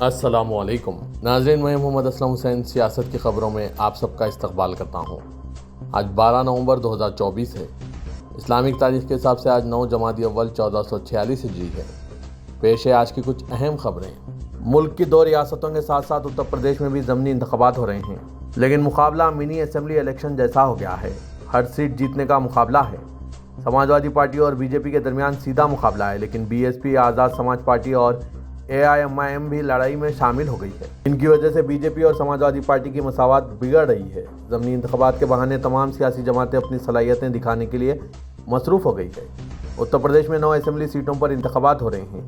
السلام علیکم ناظرین، میں محمد اسلم حسین سیاست کی خبروں میں آپ سب کا استقبال کرتا ہوں۔ آج 12 نومبر 2024 ہے۔ اسلامک تاریخ کے حساب سے آج 9 جمادی اول 1446 ہجری ہے۔ پیش ہے آج کی کچھ اہم خبریں۔ ملک کی 2 ریاستوں کے ساتھ ساتھ اتر پردیش میں بھی ضمنی انتخابات ہو رہے ہیں، لیکن مقابلہ منی اسمبلی الیکشن جیسا ہو گیا ہے۔ ہر سیٹ جیتنے کا مقابلہ ہے۔ سماجوادی پارٹی اور بی جے پی کے درمیان سیدھا مقابلہ ہے، لیکن بی ایس پی، آزاد سماج پارٹی اور AIMIM بھی لڑائی میں شامل ہو گئی ہے۔ ان کی وجہ سے بی جے پی اور سماجوادی پارٹی کی مساوات بگڑ رہی ہے۔ ضمنی انتخابات کے بہانے تمام سیاسی جماعتیں اپنی صلاحیتیں دکھانے کے لیے مصروف ہو گئی ہے۔ اتر پردیش میں 9 اسمبلی سیٹوں پر انتخابات ہو رہے ہیں۔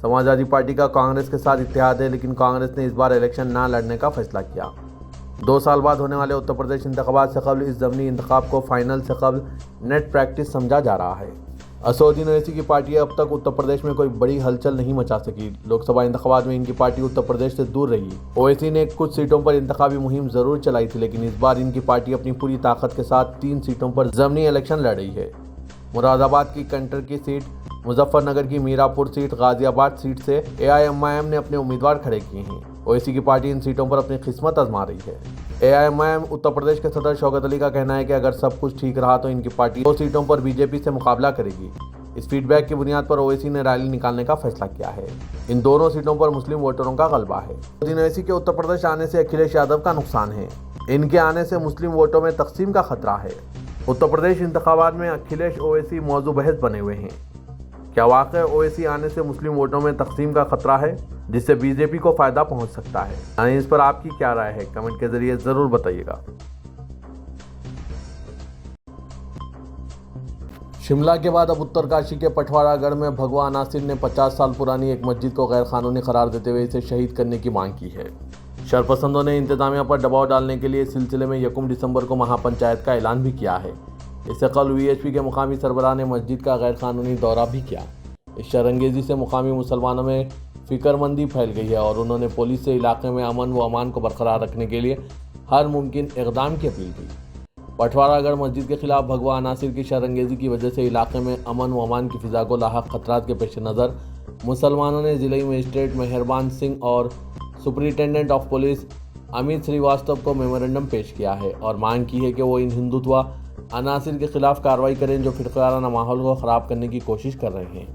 سماجوادی پارٹی کا کانگریس کے ساتھ اتحاد ہے، لیکن کانگریس نے اس بار الیکشن نہ لڑنے کا فیصلہ کیا۔ 2 سال بعد ہونے والے اتر پردیش انتخابات سے قبل اس ضمنی انتخاب کو فائنل سے قبل نیٹ پریکٹس سمجھا جا رہا ہے۔ اسدالدین اویسی کی پارٹی اب تک اتر پردیش میں کوئی بڑی ہلچل نہیں مچا سکی۔ لوک سبھا انتخابات میں ان کی پارٹی اتر پردیش سے دور رہی۔ اویسی نے کچھ سیٹوں پر انتخابی مہم ضرور چلائی تھی، لیکن اس بار ان کی پارٹی اپنی پوری طاقت کے ساتھ 3 سیٹوں پر ضمنی الیکشن لڑ رہی ہے۔ مراد آباد کی کنٹر کی سیٹ، مظفر نگر کی میرا پور سیٹ، غازی آباد سیٹ سے AIMIM نے اپنے امیدوار کھڑے کیے ہیں۔ اویسی کی پارٹی ان سیٹوں پر اپنی قسمت آزما رہی ہے۔ AIMIM اتر پردیش کے صدر شوکت علی کا کہنا ہے کہ اگر سب کچھ ٹھیک رہا تو ان کی پارٹی 2 سیٹوں پر بی جے پی سے مقابلہ کرے گی۔ اس فیڈ بیک کی بنیاد پر اویسی نے ریلی نکالنے کا فیصلہ کیا ہے۔ ان دونوں سیٹوں پر مسلم ووٹروں کا غلبہ ہے۔ اسدالدین اویسی کے اتر پردیش آنے سے اکھلیش یادو کا نقصان ہے۔ ان کے آنے سے مسلم ووٹوں میں تقسیم کا خطرہ ہے۔ اتر پردیش انتخابات میں اکھلیش اویسی موضوع بحث بنے ہوئے ہیں۔ کیا واقعی اویسی آنے سے مسلم ووٹوں میں تقسیم کا خطرہ ہے، جس سے بی جے پی کو فائدہ پہنچ سکتا ہے؟ یعنی اس پر آپ کی کیا رائے ہے؟ کمنٹ کے ذریعے ضرور بتائیے گا۔ شملہ کے بعد اب اترکاشی کے پٹھوارا گڑھ میں بھگوا عناصر نے 50 سال پرانی ایک مسجد کو غیر قانونی قرار دیتے ہوئے اسے شہید کرنے کی مانگ کی ہے۔ شرپسندوں نے انتظامیہ پر دباؤ ڈالنے کے لیے اس سلسلے میں 1 دسمبر کو مہا پنچایت کا اعلان بھی کیا ہے۔ اس سے قبل VHP کے مقامی سربراہ نے مسجد کا غیر قانونی دورہ بھی کیا۔ اس شرانگیزی سے مقامی مسلمانوں میں فکر مندی پھیل گئی ہے اور انہوں نے پولیس سے علاقے میں امن و امان کو برقرار رکھنے کے لیے ہر ممکن اقدام کی اپیل کی۔ پٹھوارا گڑھ مسجد کے خلاف بھگوا عناصر کی شرانگیزی کی وجہ سے علاقے میں امن و امان کی فضا کو لاحق خطرات کے پیش نظر مسلمانوں نے ضلعی مجسٹریٹ مہربان سنگھ اور superintendent of police Amit Srivastava کو میمورنڈم پیش کیا ہے اور مانگ کی ہے کہ وہ ان ہندوتوا عناصر کے خلاف کارروائی کریں جو فرقہ وارانہ ماحول کو خراب کرنے کی کوشش کر رہے ہیں۔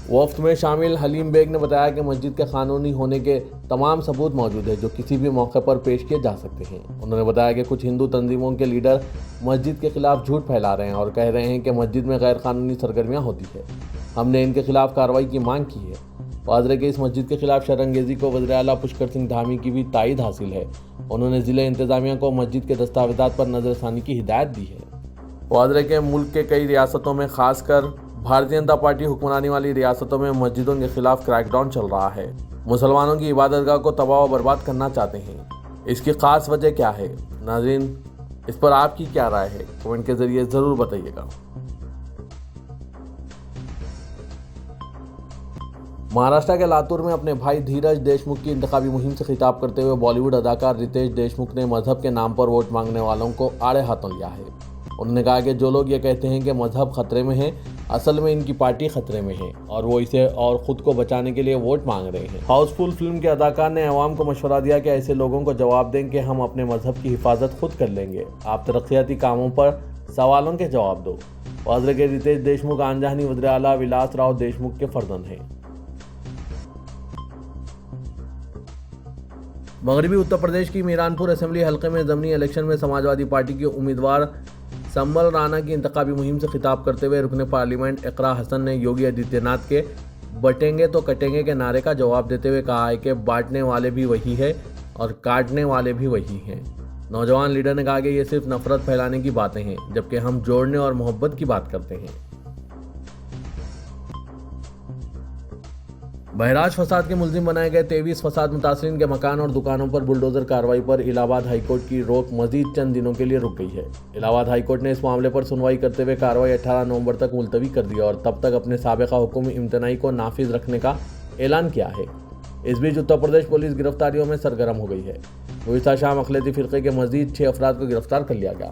وفد میں شامل حلیم بیگ نے بتایا کہ مسجد کے قانونی ہونے کے تمام ثبوت موجود ہیں جو کسی بھی موقع پر پیش کیے جا سکتے ہیں۔ انہوں نے بتایا کہ کچھ ہندو تنظیموں کے لیڈر مسجد کے خلاف جھوٹ پھیلا رہے ہیں اور کہہ رہے ہیں کہ مسجد میں غیر قانونی سرگرمیاں ہوتی ہے۔ ہم نے ان کے خلاف کارروائی کی مانگ کی ہے۔ واضح کہ اس مسجد کے خلاف شرانگیزی کو وزیر اعلیٰ پشکر سنگھ دھامی کی بھی تائید حاصل ہے۔ انہوں نے ضلع انتظامیہ کو مسجد کے دستاویزات پر نظر ثانی کی ہدایت دی ہے۔ واضح کہ ملک کے کئی ریاستوں میں، خاص کر بھارتیہ جنتا پارٹی حکمرانی والی ریاستوں میں مسجدوں کے خلاف کریک ڈاؤن چل رہا ہے۔ مسلمانوں کی عبادت گاہ کو تباہ و برباد کرنا چاہتے ہیں۔ اس کی خاص وجہ کیا ہے؟ ناظرین، اس پر آپ کی کیا رائے ہے؟ کمنٹ کے ذریعے ضرور بتائیے گا۔ مہاراشٹر کے لاتور میں اپنے بھائی دھیرج دیشمکھ کی انتخابی مہم سے خطاب کرتے ہوئے بالی ووڈ اداکار ریتیش دیشمکھ نے مذہب کے نام پر ووٹ مانگنے والوں کو آڑے ہاتھوں لیا ہے۔ انہوں نے کہا کہ جو لوگ یہ کہتے ہیں کہ مذہب خطرے میں ہے، اصل میں ان کی پارٹی خطرے میں ہے اور وہ اسے اور خود کو بچانے کے لیے ووٹ مانگ رہے ہیں۔ ہاؤس فل فلم کے اداکار نے عوام کو مشورہ دیا کہ ایسے لوگوں کو جواب دیں کہ ہم اپنے مذہب کی حفاظت خود کر لیں گے، آپ ترقیاتی کاموں پر سوالوں کے جواب دو۔ واضح کہ ریتیش دیشمکھ آنجہانی وزیر اعلیٰ ولاس راؤ دیشمکھ کے فرزند ہیں۔ مغربی اتر پردیش کی میران پور اسمبلی حلقے میں ضمنی الیکشن میں سماجوادی پارٹی کی امیدوار سمبل رانا کی انتخابی مہم سے خطاب کرتے ہوئے رکن پارلیمنٹ اقرا حسن نے یوگی آدتیہ ناتھ کے بٹیں گے تو کٹیں گے کے نعرے کا جواب دیتے ہوئے کہا ہے کہ بانٹنے والے بھی وہی ہے اور کاٹنے والے بھی وہی ہیں۔ نوجوان لیڈر نے کہا کہ یہ صرف نفرت پھیلانے کی باتیں ہیں، جبکہ ہم جوڑنے اور محبت کی بات کرتے ہیں۔ بہراج فساد کے ملزم بنائے گئے 23 فساد متاثرین کے مکان اور دکانوں پر بلڈوزر کارروائی پر الہ آباد ہائی کورٹ کی روک مزید چند دنوں کے لیے رک گئی ہے۔ الہ آباد ہائی کورٹ نے اس معاملے پر سنوائی کرتے ہوئے کارروائی 18 نومبر تک ملتوی کر دی اور تب تک اپنے سابقہ حکم امتناعی کو نافذ رکھنے کا اعلان کیا ہے۔ اس بیچ اتر پردیش پولیس گرفتاریوں میں سرگرم ہو گئی ہے۔ گزشتہ شام اقلیتی فرقے کے مزید 6 افراد کو گرفتار کر لیا گیا۔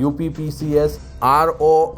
UPPCS, RO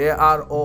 ARO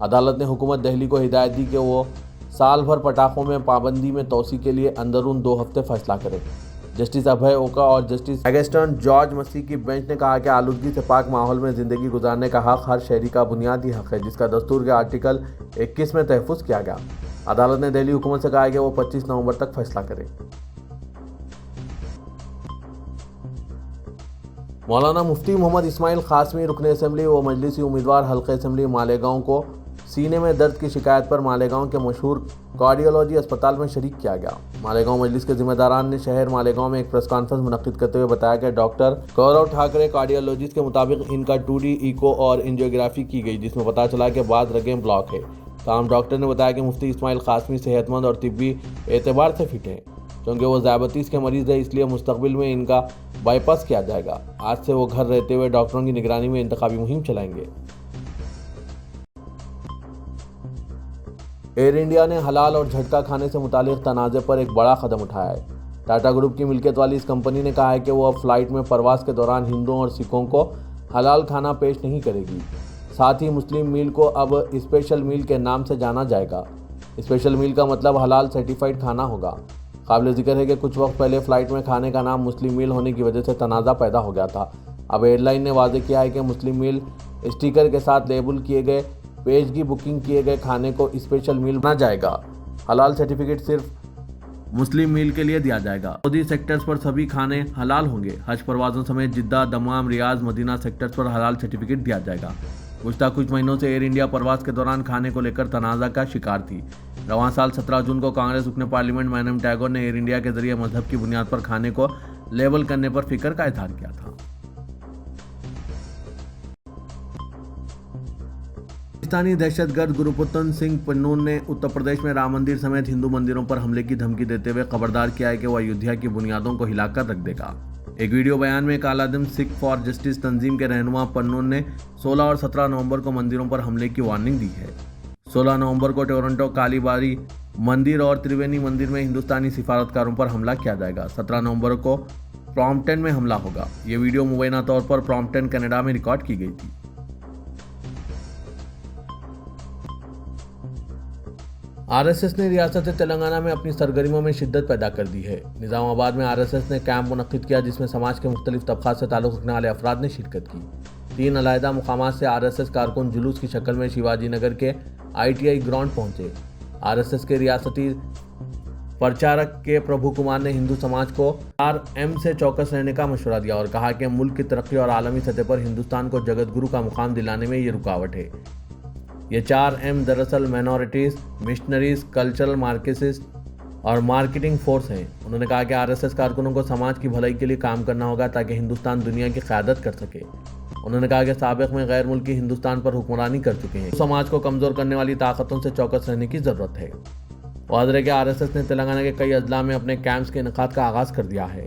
عدالت نے حکومت دہلی کو ہدایت دی کہ وہ سال بھر پٹاخوں میں پابندی میں توسیع کے لیے اندرون 2 ہفتے فیصلہ کرے۔ جسٹس ابھے اوکا اور جسٹس اگسٹن جارج مسیح کی بینچ نے کہا کہ آلودگی سے پاک ماحول میں زندگی گزارنے کا حق ہر شہری کا بنیادی حق ہے، جس کا دستور کے آرٹیکل 21 میں تحفظ کیا گیا۔ عدالت نے دہلی حکومت سے کہا ہے کہ وہ 25 نومبر تک فیصلہ کرے۔ مولانا مفتی محمد اسماعیل قاسمی رکن اسمبلی و مجلسی امیدوار حلقہ اسمبلی مالیگاؤں کو سینے میں درد کی شکایت پر مالیگاؤں کے مشہور کارڈیولوجی اسپتال میں شریک کیا گیا۔ مالیگاؤں مجلس کے ذمہ داران نے شہر مالیگاؤں میں ایک پریس کانفرنس منعقد کرتے ہوئے بتایا کہ ڈاکٹر گورو ٹھاکرے کارڈیولوجسٹ کے مطابق ان کا 2D ایکو اور انجیوگرافی کی گئی، جس میں پتہ چلا کہ بعض رگیں بلاک ہے۔ تاہم ڈاکٹر نے بتایا کہ مفتی اسماعیل قاسمی صحت مند اور طبی اعتبار سے فٹ ہیں، چونکہ وہ ذیابیطس کے مریض ہیں، اس لیے مستقبل میں ان کا بائی پاس کیا جائے گا۔ آج سے وہ گھر رہتے ہوئے ڈاکٹروں کی نگرانی میں انتخابی مہم چلائیں گے۔ ایئر انڈیا نے حلال اور جھٹکا کھانے سے متعلق تنازع پر ایک بڑا قدم اٹھایا ہے۔ ٹاٹا گروپ کی ملکیت والی اس کمپنی نے کہا ہے کہ وہ اب فلائٹ میں پرواز کے دوران ہندوؤں اور سکھوں کو حلال کھانا پیش نہیں کرے گی۔ ساتھ ہی مسلم میل کو اب اسپیشل میل کے نام سے جانا جائے گا۔ اسپیشل میل کا مطلب حلال سرٹیفائڈ کھانا ہوگا۔ قابل ذکر ہے کہ کچھ وقت پہلے فلائٹ میں کھانے کا نام مسلم میل ہونے کی وجہ سے تنازع پیدا ہو گیا تھا۔ اب ایئر لائن نے واضح کیا ہے کہ مسلم میل اسٹیکر کے ساتھ لیبل کیے گئے پیشگی بکنگ کیے گئے کھانے کو اسپیشل میل بنا جائے گا۔ حلال سرٹیفکیٹ صرف مسلم میل کے لیے دیا جائے گا۔ سعودی سیکٹرز پر سبھی کھانے حلال ہوں گے۔ حج پروازوں سمیت جدہ، دمام، ریاض، مدینہ سیکٹرز پر حلال سرٹیفکیٹ دیا جائے گا۔ گزشتہ کچھ مہینوں سے ایئر انڈیا پرواز کے دوران کھانے کو لے کر تنازع کا شکار تھی۔ رواں سال 17 جون کو کانگریس رکن پارلیمنٹ مینم ٹیگور نے ایئر انڈیا کے ذریعے مذہب کی بنیاد پر کھانے کو لیبل کرنے پر فکر کا اظہار کیا تھا۔ پاکستانی دہشت گرد گروپوتن سنگھ پنون نے اتر پردیش میں رام مندر سمیت ہندو مندروں پر حملے کی دھمکی دیتے ہوئے خبردار کیا ہے کہ وہ ایودھیا کی بنیادوں کو ہلا کر رکھ دے گا۔ ایک ویڈیو بیان میں کالا دن سکھ فار جسٹس تنظیم کے رہنما پنون نے 16 اور 17 نومبر کو مندروں پر حملے کی وارننگ دی ہے۔ 16 نومبر کو ٹورنٹو کالی باری مندر اور تریوینی مندر میں ہندوستانی سفارتکاروں پر حملہ کیا جائے گا۔ 17 نومبر کو پرامپٹن میں حملہ ہوگا۔ یہ ویڈیو مبینہ طور پر پرامپٹن کینیڈا میں ریکارڈ کی گئی تھی۔ RSS نے ریاست تلنگانہ میں اپنی سرگرمیوں میں شدت پیدا کر دی ہے۔ نظام آباد میں RSS نے کیمپ منعقد کیا، جس میں سماج کے مختلف طبقات سے تعلق رکھنے والے افراد نے شرکت کی۔ 3 علیحدہ مقامات سے RSS کارکن جلوس کی شکل میں شیواجی نگر کے ITI گراؤنڈ پہنچے۔ RSS کے ریاستی پرچارک کے پربھو کمار نے ہندو سماج کو 4M سے چوکس رہنے کا مشورہ دیا اور کہا کہ ملک کی ترقی اور عالمی سطح پر ہندوستان کو جگت گرو کا مقام دلانے میں یہ رکاوٹ ہے۔ یہ 4M دراصل مائنورٹیز، مشنریز، کلچرل مارکسسٹ اور مارکیٹنگ فورس ہیں۔ انہوں نے کہا کہ RSS کارکنوں کو سماج کی بھلائی کے لیے کام کرنا ہوگا تاکہ ہندوستان دنیا کی قیادت کر سکے۔ انہوں نے کہا کہ سابق میں غیر ملکی ہندوستان پر حکمرانی کر چکے ہیں۔ سماج کو کمزور کرنے والی طاقتوں سے چوکس رہنے کی ضرورت ہے۔ واضح ہے کہ RSS نے تلنگانہ کے کئی اضلاع میں اپنے کیمپس کے انعقاد کا آغاز کر دیا ہے۔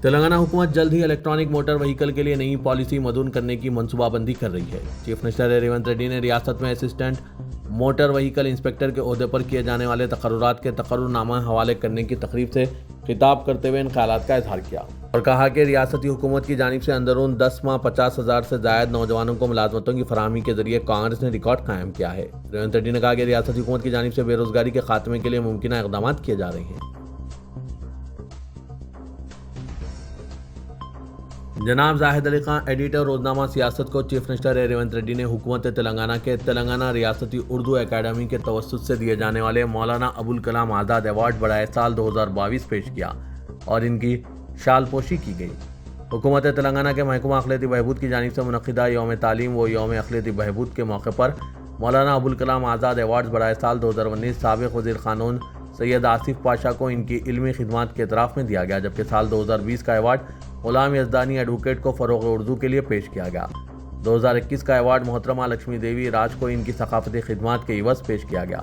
تلنگانہ حکومت جلد ہی الیکٹرانک موٹر وہیکل کے لیے نئی پالیسی مدون کرنے کی منصوبہ بندی کر رہی ہے۔ چیف منسٹر ریونت ریڈی نے ریاست میں اسسٹنٹ موٹر وہیکل انسپکٹر کے عہدے پر کیے جانے والے تقررات کے تقرر نامہ حوالے کرنے کی تقریب سے خطاب کرتے ہوئے ان خیالات کا اظہار کیا اور کہا کہ ریاستی حکومت کی جانب سے اندرون 10 ماہ 50,000 سے زائد نوجوانوں کو ملازمتوں کی فراہمی کے ذریعے کانگریس نے ریکارڈ قائم کیا ہے۔ ریونت ریڈی نے کہا کہ ریاستی حکومت کی جانب سے بے روزگاری کے خاتمے کے لیے ممکنہ اقدامات کیے جا رہے ہیں۔ جناب زاہد علی خان، ایڈیٹر روزنامہ سیاست کو چیف منسٹر ریونت ریڈی نے حکومت تلنگانہ کے تلنگانہ ریاستی اردو اکیڈمی کے توسط سے دیے جانے والے مولانا ابوالکلام آزاد ایوارڈ برائے سال 2022 پیش کیا اور ان کی شال پوشی کی گئی۔ حکومت تلنگانہ کے محکمہ اقلیتی بہبود کی جانب سے منعقدہ یوم تعلیم و یوم اقلیتی بہبود کے موقع پر مولانا ابوالکلام آزاد ایوارڈ برائے سال 2019 سابق وزیر قانون سید آصف پاشا کو ان کی علمی خدمات کے اعتراف میں دیا گیا، جبکہ سال 2020 کا ایوارڈ غلام یزدانی ایڈوکیٹ کو فروغ اردو کے لیے پیش کیا گیا۔ 2021 کا ایوارڈ محترمہ لکشمی دیوی راج کو ان کی ثقافتی خدمات کے عوض پیش کیا گیا۔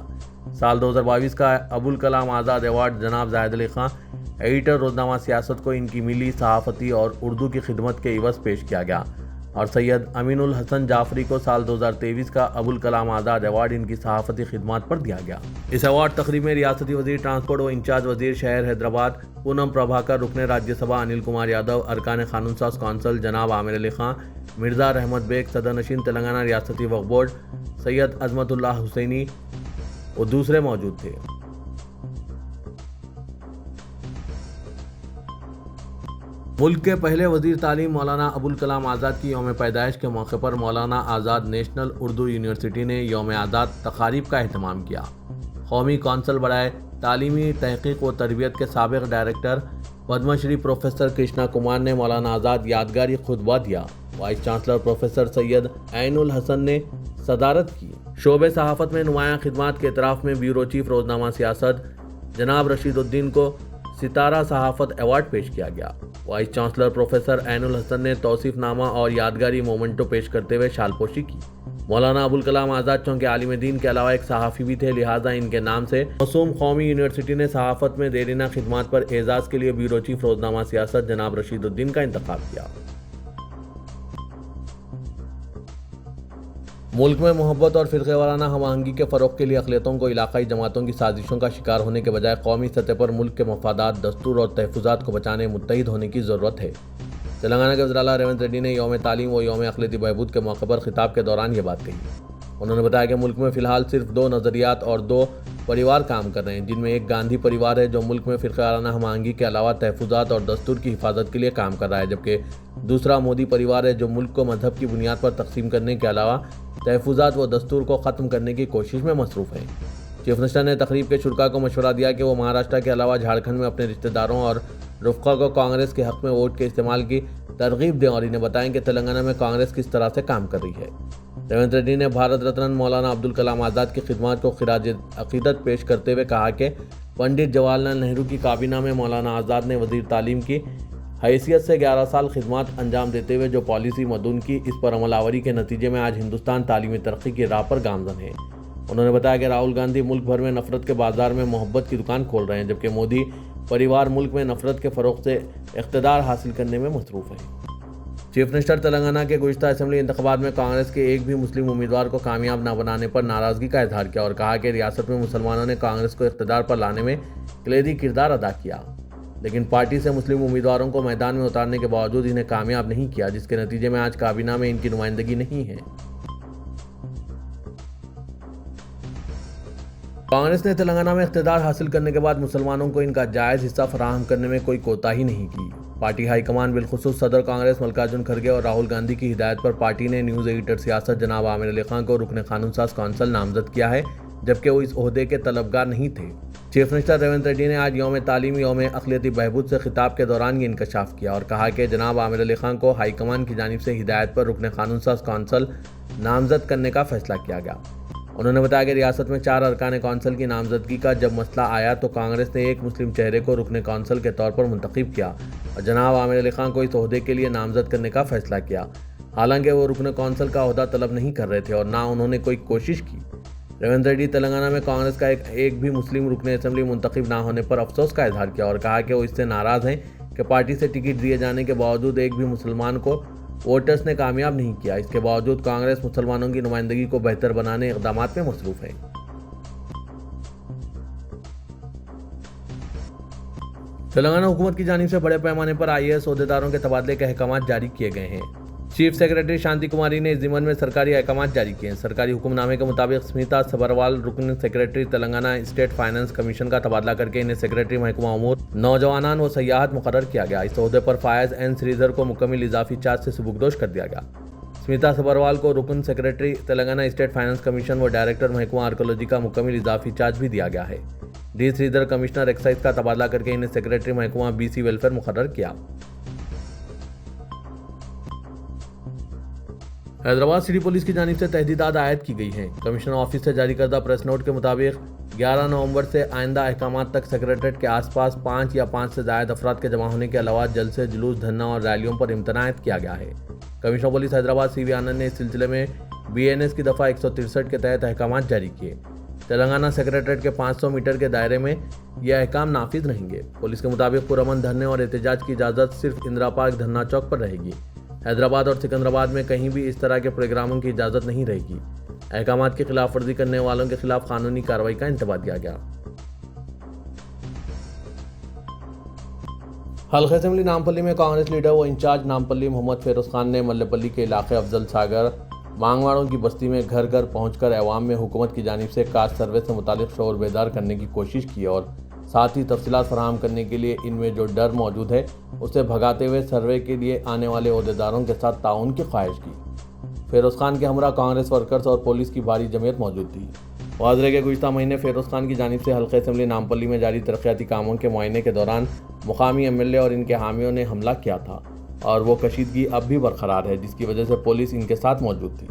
سال 2022 کا ابوالکلام آزاد ایوارڈ جناب زاہد علی خان، ایڈیٹر روزنامہ سیاست کو ان کی ملی صحافتی اور اردو کی خدمت کے عوض پیش کیا گیا۔ اور سید امین الحسن جعفری کو سال 2023 کا ابوالکلام آزاد ایوارڈ ان کی صحافتی خدمات پر دیا گیا۔ اس ایوارڈ تقریب میں ریاستی وزیر ٹرانسپورٹ و انچارج وزیر شہر حیدرآباد پونم پربھاکر، رکن راجیہ سبھا انل کمار یادو، ارکان قانون ساز کونسل جناب عامر علی خان، مرزا رحمت بیگ، صدر نشین تلنگانہ ریاستی وقف بورڈ سید عظمت اللہ حسینی اور دوسرے موجود تھے۔ ملک کے پہلے وزیر تعلیم مولانا ابوالکلام آزاد کی یوم پیدائش کے موقع پر مولانا آزاد نیشنل اردو یونیورسٹی نے یوم آزاد تقاریب کا اہتمام کیا۔ قومی کونسل برائے تعلیمی تحقیق و تربیت کے سابق ڈائریکٹر پدم شری پروفیسر کرشنا کمار نے مولانا آزاد یادگاری خطبہ دیا۔ وائس چانسلر پروفیسر سید عین الحسن نے صدارت کی۔ شعبہ صحافت میں نمایاں خدمات کے اعتراف میں بیورو چیف روزنامہ سیاست جناب رشید الدین کو ستارہ صحافت ایوارڈ پیش کیا گیا۔ وائس چانسلر پروفیسر عین الحسن نے توصیف نامہ اور یادگاری مومنٹو پیش کرتے ہوئے شال پوشی کی۔ مولانا ابوالکلام آزاد چونکہ عالم دین کے علاوہ ایک صحافی بھی تھے، لہٰذا ان کے نام سے موسوم قومی یونیورسٹی نے صحافت میں دیرینہ خدمات پر اعزاز کے لیے بیورو چیف روزنامہ سیاست جناب رشید الدین کا انتخاب کیا۔ ملک میں محبت اور فرقہ وارانہ ہم آہنگی کے فروغ کے لیے اقلیتوں کو علاقائی جماعتوں کی سازشوں کا شکار ہونے کے بجائے قومی سطح پر ملک کے مفادات، دستور اور تحفظات کو بچانے متحد ہونے کی ضرورت ہے۔ تلنگانہ کے وزیر اعلیٰ ریونت ریڈی نے یوم تعلیم و یوم اقلیتی بہبود کے موقع پر خطاب کے دوران یہ بات کہی۔ انہوں نے بتایا کہ ملک میں فی الحال صرف 2 نظریات اور 2 پریوار کام کر رہے ہیں، جن میں ایک گاندھی پریوار ہے جو ملک میں فرقہ وارانہ ہم آہنگی کے علاوہ تحفظات اور دستور کی حفاظت کے لیے کام کر رہا ہے، جبکہ دوسرا مودی پریوار ہے جو ملک کو مذہب کی بنیاد پر تقسیم کرنے کے علاوہ تحفظات و دستور کو ختم کرنے کی کوشش میں مصروف ہے۔ چیف منسٹر نے تقریب کے شرکاء کو مشورہ دیا کہ وہ مہاراشٹر کے علاوہ جھارکھنڈ میں اپنے رشتہ داروں اور رفقا کو کانگریس کے حق میں ووٹ کے استعمال کی ترغیب دیں اور انہیں بتائیں کہ تلنگانہ میں کانگریس کس طرح سے کام کر رہی ہے۔ ریونت ریڈی نے بھارت رتن مولانا عبدالکلام آزاد کی خدمات کو خراج عقیدت پیش کرتے ہوئے کہا کہ پنڈت جواہر لال نہرو کی کابینہ میں مولانا آزاد نے وزیر تعلیم کی حیثیت سے 11 سال خدمات انجام دیتے ہوئے جو پالیسی مدون کی، اس پر عمل آوری کے نتیجے میں آج ہندوستان تعلیمی ترقی کی راہ پر گامزن ہے۔ انہوں نے بتایا کہ راہل گاندھی ملک بھر میں نفرت کے بازار میں محبت کی دکان کھول رہے ہیں، جبکہ مودی پریوار ملک میں نفرت کے فروغ سے اقتدار حاصل کرنے میں مصروف ہے۔ چیف منسٹر تلنگانہ کے گزشتہ اسمبلی انتخابات میں کانگریس کے ایک بھی مسلم امیدوار کو کامیاب نہ بنانے پر ناراضگی کا اظہار کیا اور کہا کہ ریاست میں مسلمانوں نے کانگریس کو اقتدار پر لانے میں کلیدی کردار ادا کیا، لیکن پارٹی سے مسلم امیدواروں کو میدان میں اتارنے کے باوجود انہیں کامیاب نہیں کیا، جس کے نتیجے میں آج کابینہ میں ان کی نمائندگی نہیں ہے۔ کانگریس نے تلنگانہ میں اقتدار حاصل کرنے کے بعد مسلمانوں کو ان کا جائز حصہ فراہم کرنے میں کوئی کوتاہی نہیں کی۔ پارٹی ہائی کمان بالخصوص صدر کانگریس ملکاراجن کھڑگے اور راہل گاندھی کی ہدایت پر پارٹی نے نیوز ایڈیٹر سیاست جناب عامر علی خان کو رکن قانون ساز کونسل نامزد کیا ہے، جبکہ وہ اس عہدے کے طلبگار نہیں تھے۔ چیف منسٹر ریونت ریڈی نے آج یوم تعلیم یوم اقلیتی بہبود سے خطاب کے دوران یہ انکشاف کیا اور کہا کہ جناب عامر علی خان کو ہائی کمان کی جانب سے ہدایت پر رکن قانون ساز کونسل نامزد کرنے کا فیصلہ کیا گیا۔ انہوں نے بتایا کہ ریاست میں 4 ارکان کونسل کی نامزدگی کا جب مسئلہ آیا تو کانگریس نے ایک مسلم چہرے کو رکن کونسل کے طور پر منتخب کیا اور جناب عامر علی خان کو اس عہدے کے لیے نامزد کرنے کا فیصلہ کیا، حالانکہ وہ رکن کونسل کا عہدہ طلب نہیں کر رہے تھے اور نہ انہوں نے کوئی کوشش کی۔ ریونت ریڈی تلنگانہ میں کانگریس کا ایک بھی مسلم رکن اسمبلی منتخب نہ ہونے پر افسوس کا اظہار کیا اور کہا کہ وہ اس سے ناراض ہیں کہ پارٹی سے ٹکٹ دیے جانے کے باوجود ایک بھی مسلمان کو ووٹرز نے کامیاب نہیں کیا۔ اس کے باوجود کانگریس مسلمانوں کی نمائندگی کو بہتر بنانے اقدامات میں مصروف ہے۔ تلنگانہ حکومت کی جانب سے بڑے پیمانے پر IAS عہدیداروں کے تبادلے کے احکامات جاری کیے گئے ہیں۔ چیف سیکرٹری شانتی کماری نے اس ضمن میں سرکاری احکامات جاری کیے ہیں۔ سرکاری حکم نامے کے مطابق سمیتا سبروال رکن secretary Telangana state finance commission کا تبادلہ کر کے انہیں سیکرٹری محکمہ امور نوجوانان و سیاحت مقرر کیا گیا۔ اس عہدے پر فائز این سریدھر کو مکمل اضافی چارج سے سبکدوش کر دیا گیا۔ سمیتا سبروال کو رکن secretary Telangana state finance commission و ڈائریکٹر محکمہ آرکیولوجی کا مکمل اضافی چارج بھی دیا گیا ہے۔ ڈی سریدھر کمشنر ایکسائز کا تبادلہ کر کے انہیں سیکرٹری محکمہ BC ویلفیئر مقرر کیا۔ حیدرآباد سٹی پولیس کی جانب سے تحدیدات عائد کی گئی ہیں۔ کمشنر آفس سے جاری کردہ پریس نوٹ کے مطابق 11 نومبر سے آئندہ احکامات تک سیکریٹریٹ کے آس پاس 5 یا 5 سے زائد افراد کے جمع ہونے کے علاوہ جلسے، جلوس، دھرنا اور ریلیوں پر امتناع کیا گیا ہے۔ کمشنر پولیس حیدرآباد CV آنند نے اس سلسلے میں BNS کی دفعہ 163 کے تحت احکامات جاری کیے۔ تلنگانہ سیکریٹریٹ کے 500 میٹر کے دائرے میں یہ احکام نافذ رہیں گے۔ پولیس کے مطابق پرامن دھرنے اور احتجاج کی اجازت صرف اندرا پارک دھرنا چوک پر رہے گی۔ حیدرآباد اور سکندرآباد میں کہیں بھی اس طرح کے پروگراموں کی اجازت نہیں رہے گی۔ احکامات کی خلاف ورزی کرنے والوں کے خلاف قانونی کارروائی کا انتباہ دیا گیا۔ حلقہ اسمبلی نامپلی میں کانگریس لیڈر و انچارج نامپلی محمد فیروز خان نے ملے پلی کے علاقے افضل ساگر مانگواڑوں کی بستی میں گھر گھر پہنچ کر عوام میں حکومت کی جانب سے کاسٹ سروے سے متعلق شعور بیدار کرنے کی کوشش کی اور ساتھ ہی تفصیلات فراہم کرنے کے لیے ان میں جو ڈر موجود ہے اسے بھگاتے ہوئے سروے کے لیے آنے والے عہدیداروں کے ساتھ تعاون کی خواہش کی۔ فیروز خان کے ہمراہ کانگریس ورکرز اور پولیس کی بھاری جمعیت موجود تھی۔ واضح ہے کہ گزشتہ مہینے فیروز خان کی جانب سے حلقہ اسمبلی نامپلی میں جاری ترقیاتی کاموں کے معائنے کے دوران مقامی MLA اور ان کے حامیوں نے حملہ کیا تھا اور وہ کشیدگی اب بھی برقرار ہے، جس کی وجہ سے پولیس ان کے ساتھ موجود تھی۔